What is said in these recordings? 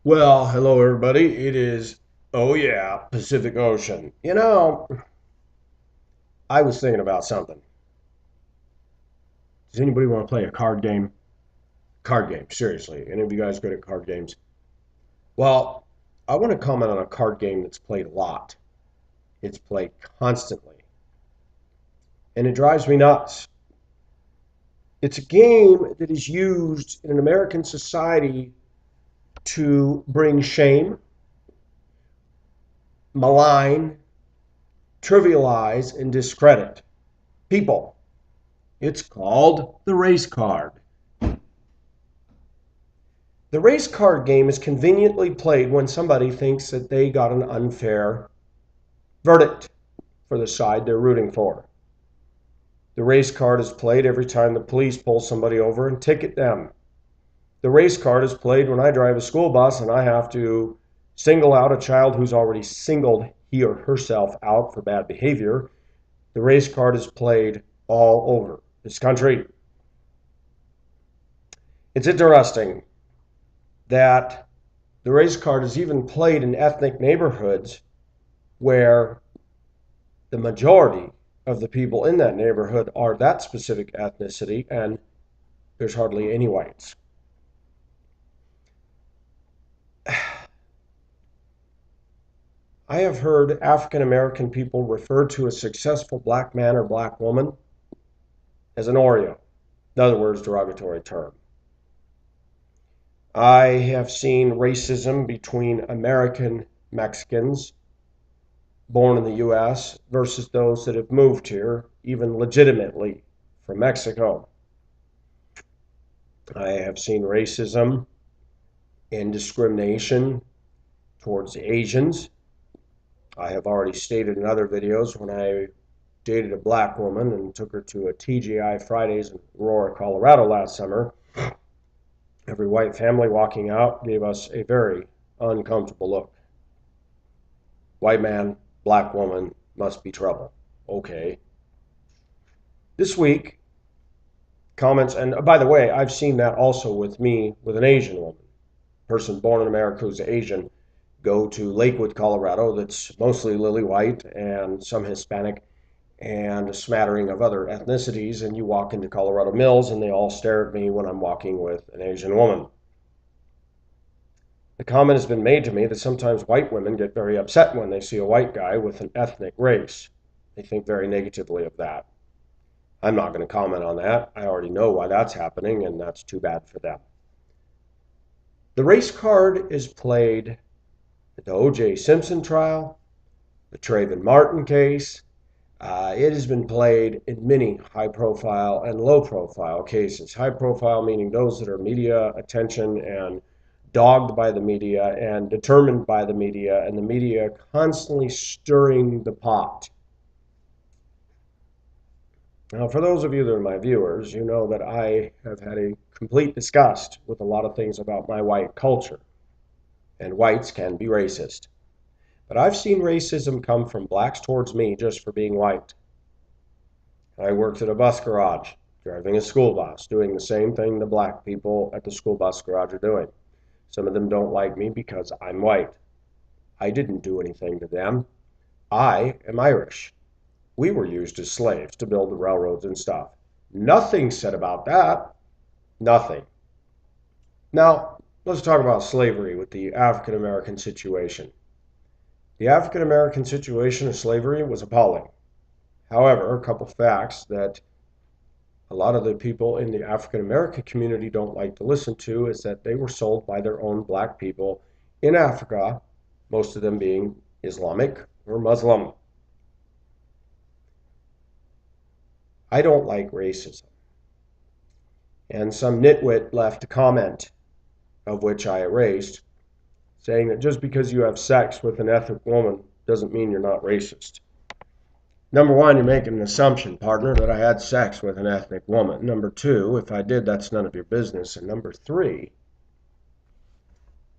Well, hello everybody. It is, oh yeah, Pacific Ocean. I was thinking about something. Does anybody want to play a card game? Card game, seriously. Any of you guys good at card games? Well, I want to comment on a card game that's played a lot. It's played constantly, and it drives me nuts. It's a game that is used in an American society to bring shame, malign, trivialize, and discredit people. It's called the race card. The race card game is conveniently played when somebody thinks that they got an unfair verdict for the side they're rooting for. The race card is played every time the police pull somebody over and ticket them. The race card is played when I drive a school bus and I have to single out a child who's already singled he or herself out for bad behavior. The race card is played all over this country. It's interesting that the race card is even played in ethnic neighborhoods where the majority of the people in that neighborhood are that specific ethnicity and there's hardly any whites. I have heard African American people refer to a successful black man or black woman as an Oreo. In other words, derogatory term. I have seen racism between American Mexicans born in the U.S. versus those that have moved here, even legitimately from Mexico. I have seen racism and discrimination towards Asians. I have already stated in other videos when I dated a black woman and took her to a TGI Fridays in Aurora, Colorado last summer. Every white family walking out gave us a very uncomfortable look. White man, black woman, must be trouble. Okay. This week, comments, and by the way, I've seen that also with me with an Asian woman. Person born in America who's Asian, go to Lakewood, Colorado, that's mostly lily white and some Hispanic and a smattering of other ethnicities, and you walk into Colorado Mills and they all stare at me when I'm walking with an Asian woman. The comment has been made to me that sometimes white women get very upset when they see a white guy with an ethnic race. They think very negatively of that. I'm not going to comment on that. I already know why that's happening, and that's too bad for them. The race card is played at the O.J. Simpson trial, the Trayvon Martin case. It has been played in many high-profile and low-profile cases. High-profile meaning those that are media attention and dogged by the media and determined by the media, and the media constantly stirring the pot. Now, for those of you that are my viewers, you know that I have had a complete disgust with a lot of things about my white culture, and whites can be racist. But I've seen racism come from blacks towards me just for being white. I worked at a bus garage, driving a school bus, doing the same thing the black people at the school bus garage are doing. Some of them don't like me because I'm white. I didn't do anything to them. I am Irish. We were used as slaves to build the railroads and stuff. Nothing said about that. Nothing. Now, let's talk about slavery with the African American situation. The African American situation of slavery was appalling. However, a couple facts that a lot of the people in the African American community don't like to listen to is that they were sold by their own black people in Africa, most of them being Islamic or Muslim. I don't like racism. And some nitwit left a comment, of which I erased, saying that just because you have sex with an ethnic woman doesn't mean you're not racist. Number one, you're making an assumption, partner, that I had sex with an ethnic woman. Number two, if I did, that's none of your business. And number three,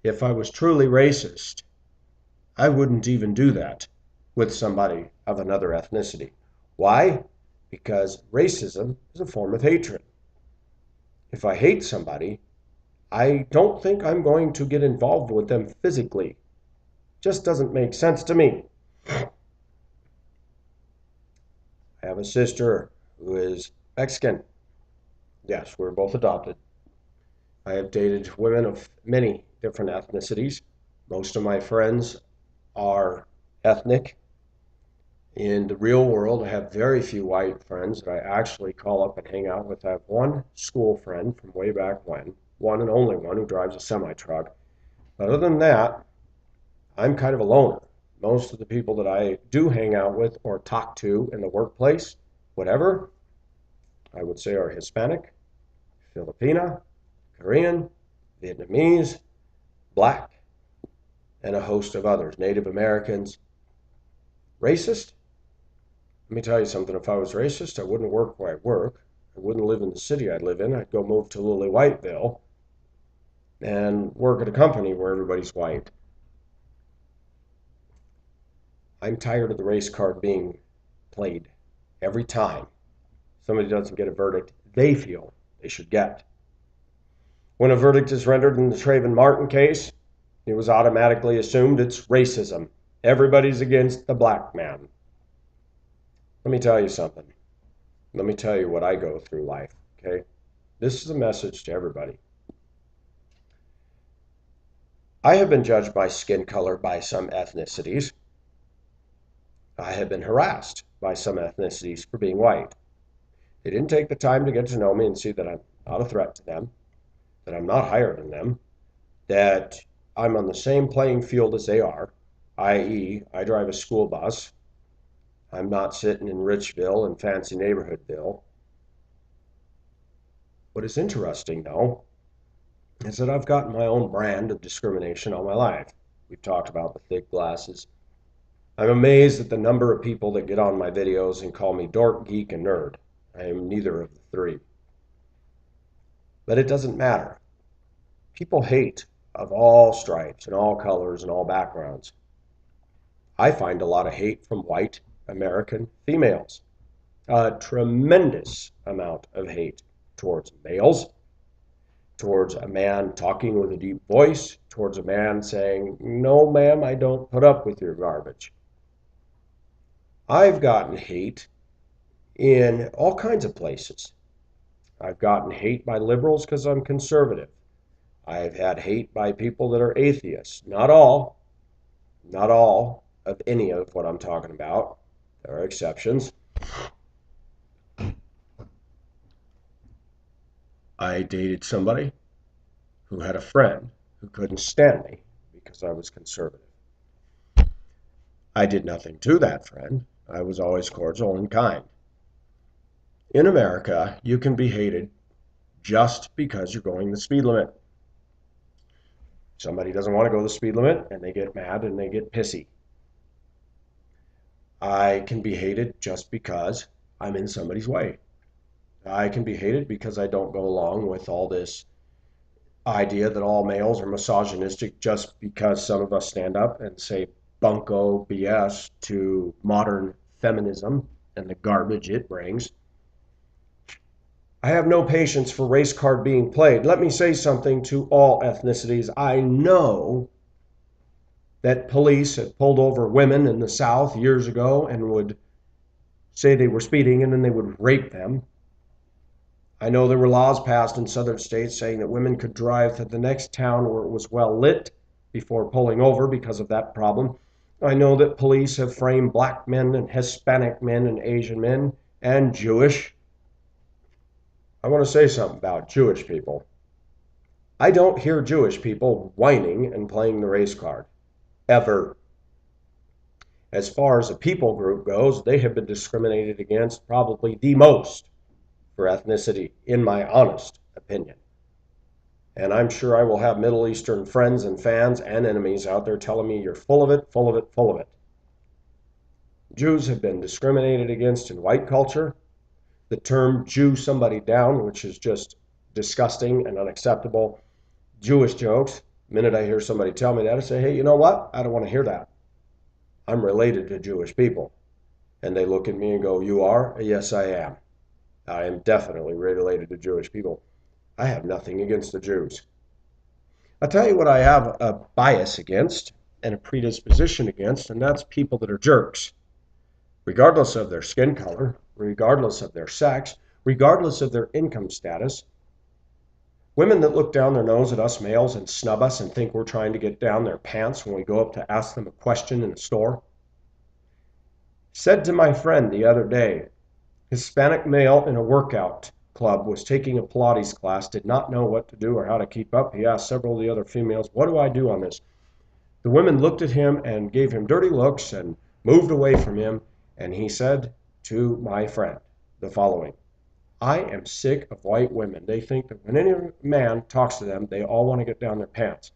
if I was truly racist, I wouldn't even do that with somebody of another ethnicity. Why? Because racism is a form of hatred. If I hate somebody, I don't think I'm going to get involved with them physically. Just doesn't make sense to me. I have a sister who is Mexican. Yes, we're both adopted. I have dated women of many different ethnicities. Most of my friends are ethnic. In the real world, I have very few white friends that I actually call up and hang out with. I have one school friend from way back when, one and only one who drives a semi-truck. But other than that, I'm kind of a loner. Most of the people that I do hang out with or talk to in the workplace, whatever, I would say are Hispanic, Filipina, Korean, Vietnamese, Black, and a host of others, Native Americans. Racist? Let me tell you something. If I was racist, I wouldn't work where I work. I wouldn't live in the city I live in. I'd go move to Lily Whiteville and work at a company where everybody's white. I'm tired of the race card being played every time somebody doesn't get a verdict they feel they should get. When a verdict is rendered in the Trayvon Martin case, it was automatically assumed it's racism. Everybody's against the black man. Let me tell you something. Let me tell you what I go through life, okay? This is a message to everybody. I have been judged by skin color by some ethnicities. I have been harassed by some ethnicities for being white. They didn't take the time to get to know me and see that I'm not a threat to them, that I'm not higher than them, that I'm on the same playing field as they are, i.e., I drive a school bus. I'm not sitting in Richville and fancy neighborhoodville. What is interesting, though, is that I've gotten my own brand of discrimination all my life. We've talked about the thick glasses. I'm amazed at the number of people that get on my videos and call me dork, geek, and nerd. I am neither of the three. But it doesn't matter. People hate of all stripes and all colors and all backgrounds. I find a lot of hate from white American females. A tremendous amount of hate towards males, towards a man talking with a deep voice, towards a man saying, "No, ma'am, I don't put up with your garbage." I've gotten hate in all kinds of places. I've gotten hate by liberals because I'm conservative. I've had hate by people that are atheists. Not all of any of what I'm talking about. There are exceptions. I dated somebody who had a friend who couldn't stand me because I was conservative. I did nothing to that friend. I was always cordial and kind. In America, you can be hated just because you're going the speed limit. Somebody doesn't want to go the speed limit and they get mad and they get pissy. I can be hated just because I'm in somebody's way. I can be hated because I don't go along with all this idea that all males are misogynistic just because some of us stand up and say bunko BS to modern feminism and the garbage it brings. I have no patience for race card being played. Let me say something to all ethnicities. I know that police had pulled over women in the South years ago and would say they were speeding and then they would rape them. I know there were laws passed in southern states saying that women could drive to the next town where it was well lit before pulling over because of that problem. I know that police have framed black men and Hispanic men and Asian men and Jewish. I want to say something about Jewish people. I don't hear Jewish people whining and playing the race card, ever. As far as a people group goes, they have been discriminated against probably the most for ethnicity, in my honest opinion. And I'm sure I will have Middle Eastern friends and fans and enemies out there telling me you're full of it, full of it, full of it. Jews have been discriminated against in white culture. The term Jew somebody down, which is just disgusting and unacceptable. Jewish jokes. The minute I hear somebody tell me that, I say, hey, you know what? I don't want to hear that. I'm related to Jewish people. And they look at me and go, you are? Yes, I am. I am definitely related to Jewish people. I have nothing against the Jews. I'll tell you what I have a bias against and a predisposition against, and that's people that are jerks, regardless of their skin color, regardless of their sex, regardless of their income status. Women that look down their nose at us males and snub us and think we're trying to get down their pants when we go up to ask them a question in a store. Said to my friend the other day, Hispanic male in a workout club was taking a Pilates class, did not know what to do or how to keep up. He asked several of the other females, what do I do on this? The women looked at him and gave him dirty looks and moved away from him, and he said to my friend the following, I am sick of white women. They think that when any man talks to them, they all want to get down their pants.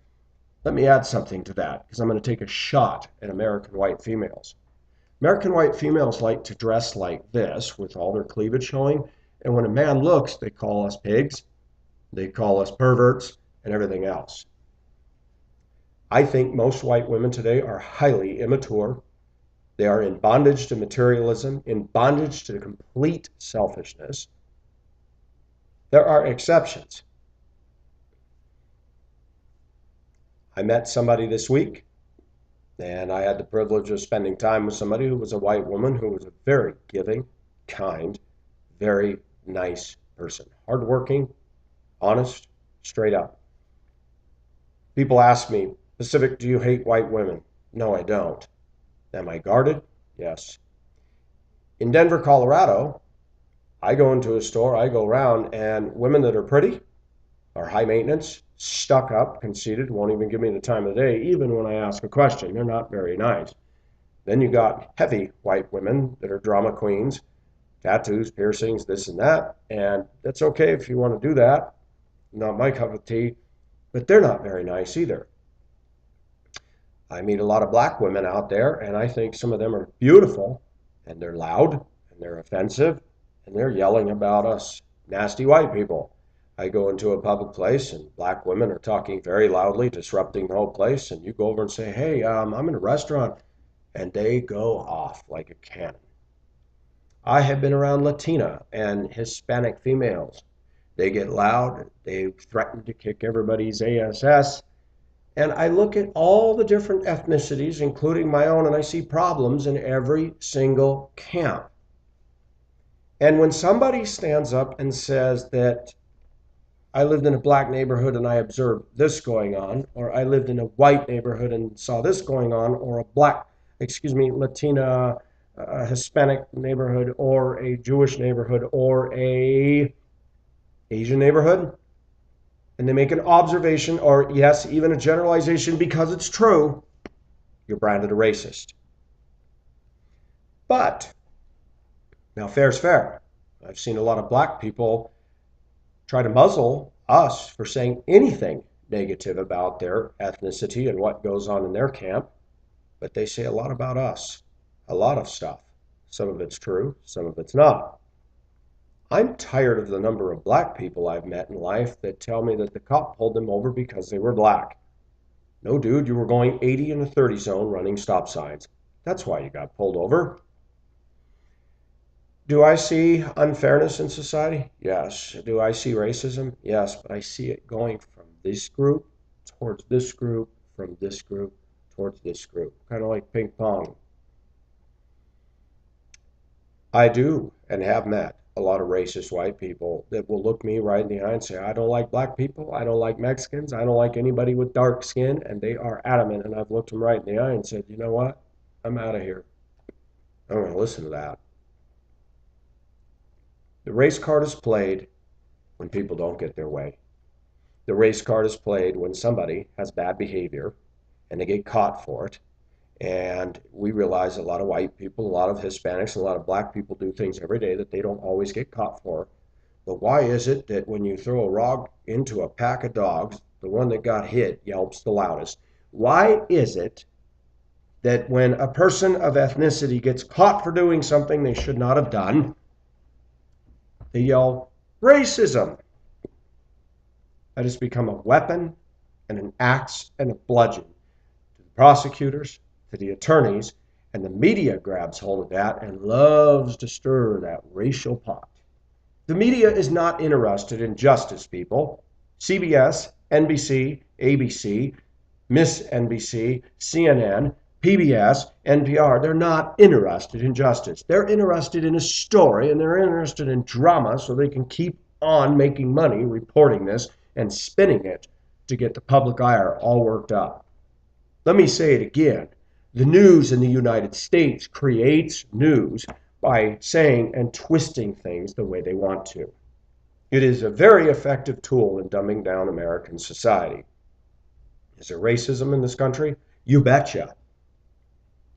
Let me add something to that, because I'm going to take a shot at American white females. American white females like to dress like this, with all their cleavage showing, and when a man looks, they call us pigs, they call us perverts, and everything else. I think most white women today are highly immature. They are in bondage to materialism, in bondage to complete selfishness. There are exceptions. I met somebody this week, and I had the privilege of spending time with somebody who was a white woman who was a very giving, kind, very nice person. Hardworking, honest, straight up. People ask me, Pacific, do you hate white women? No, I don't. Am I guarded? Yes. In Denver, Colorado, I go into a store, I go around, and women that are pretty, are high maintenance, stuck up, conceited, won't even give me the time of the day, even when I ask a question. They're not very nice. Then you got heavy white women that are drama queens, tattoos, piercings, this and that, and that's okay if you want to do that. Not my cup of tea, but they're not very nice either. I meet a lot of black women out there, and I think some of them are beautiful, and they're loud, and they're offensive, and they're yelling about us nasty white people. I go into a public place, and black women are talking very loudly, disrupting the whole place, and you go over and say, hey, I'm in a restaurant, and they go off like a cannon. I have been around Latina and Hispanic females. They get loud, they threaten to kick everybody's ass, and I look at all the different ethnicities, including my own, and I see problems in every single camp. And when somebody stands up and says that I lived in a black neighborhood and I observed this going on, or I lived in a white neighborhood and saw this going on, or a Latina, Hispanic neighborhood, or a Jewish neighborhood, or a Asian neighborhood, and they make an observation, or yes, even a generalization because it's true, you're branded a racist. But, now fair's fair. I've seen a lot of black people try to muzzle us for saying anything negative about their ethnicity and what goes on in their camp, but they say a lot about us, a lot of stuff. Some of it's true, some of it's not. I'm tired of the number of black people I've met in life that tell me that the cop pulled them over because they were black. No, dude, you were going 80 in a 30 zone running stop signs. That's why you got pulled over. Do I see unfairness in society? Yes. Do I see racism? Yes, but I see it going from this group towards this group, from this group towards this group, kind of like ping pong. I do and have met a lot of racist white people that will look me right in the eye and say, I don't like black people, I don't like Mexicans, I don't like anybody with dark skin, and they are adamant, and I've looked them right in the eye and said, you know what, I'm out of here. I'm going to listen to that. The race card is played when people don't get their way. The race card is played when somebody has bad behavior and they get caught for it. And we realize a lot of white people, a lot of Hispanics, and a lot of black people do things every day that they don't always get caught for. But why is it that when you throw a rock into a pack of dogs, the one that got hit yelps the loudest? Why is it that when a person of ethnicity gets caught for doing something they should not have done, they yell racism? That has become a weapon and an axe and a bludgeon to the prosecutors, to the attorneys, and the media grabs hold of that and loves to stir that racial pot. The media is not interested in justice, people. CBS, NBC, ABC, Miss NBC, CNN, PBS, NPR. They're not interested in justice. They're interested in a story, and they're interested in drama so they can keep on making money reporting this and spinning it to get the public ire all worked up. Let me say it again. The news in the United States creates news by saying and twisting things the way they want to. It is a very effective tool in dumbing down American society. Is there racism in this country? You betcha.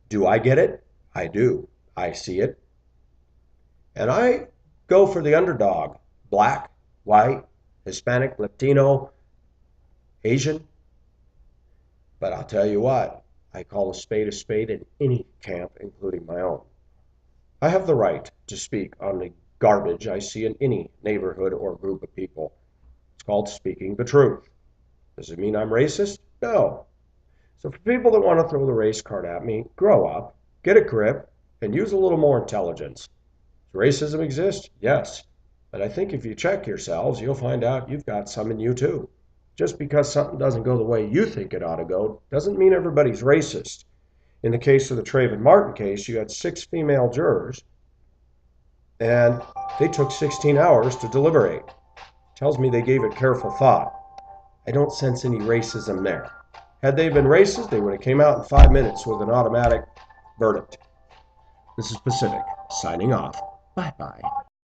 Do I get it? I do. I see it. And I go for the underdog. Black, white, Hispanic, Latino, Asian. But I'll tell you what, I call a spade in any camp, including my own. I have the right to speak on the garbage I see in any neighborhood or group of people. It's called speaking the truth. Does it mean I'm racist? No. So for people that want to throw the race card at me, grow up, get a grip, and use a little more intelligence. Does racism exist? Yes. But I think if you check yourselves, you'll find out you've got some in you too. Just because something doesn't go the way you think it ought to go doesn't mean everybody's racist. In the case of the Trayvon Martin case, you had 6 female jurors, and they took 16 hours to deliberate. Tells me they gave it careful thought. I don't sense any racism there. Had they been racist, they would have came out in 5 minutes with an automatic verdict. This is Pacific, signing off. Bye-bye.